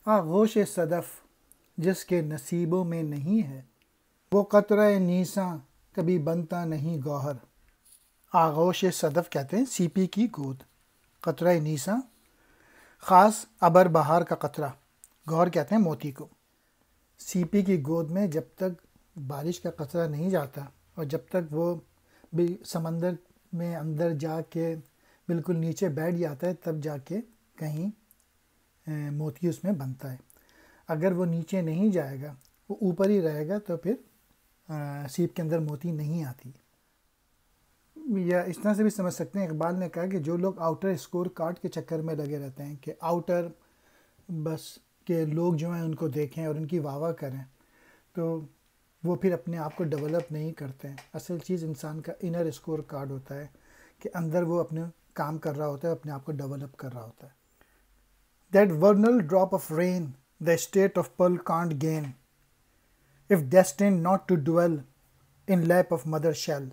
آغوش صدف جس کے نصیبوں میں نہیں ہے، وہ قطرہ نیساں کبھی بنتا نہیں گوہر۔ آغوش صدف کہتے ہیں سی پی کی گود، قطرہ نیساں خاص ابر بہار کا قطرہ، گوہر کہتے ہیں موتی کو۔ سی پی کی گود میں جب تک بارش کا قطرہ نہیں جاتا اور جب تک وہ بھی سمندر میں اندر جا کے بالکل نیچے بیٹھ جاتا ہے تب جا کے کہیں موتی اس میں بنتا ہے۔ اگر وہ نیچے نہیں جائے گا، وہ اوپر ہی رہے گا تو پھر سیپ کے اندر موتی نہیں آتی۔ یا اس طرح سے بھی سمجھ سکتے ہیں، اقبال نے کہا کہ جو لوگ آؤٹر اسکور کارڈ کے چکر میں لگے رہتے ہیں کہ آؤٹر بس کہ لوگ جو ہیں ان کو دیکھیں اور ان کی واہ واہ کریں، تو وہ پھر اپنے آپ کو ڈیولپ نہیں کرتے ہیں۔ اصل چیز انسان کا انر اسکور کارڈ ہوتا ہے کہ اندر وہ اپنے کام کر رہا ہوتا ہے، اپنے آپ کو ڈیولپ کر رہا ہوتا ہے۔ That vernal drop of rain the state of pearl can't gain if destined not to dwell in lap of mother shell.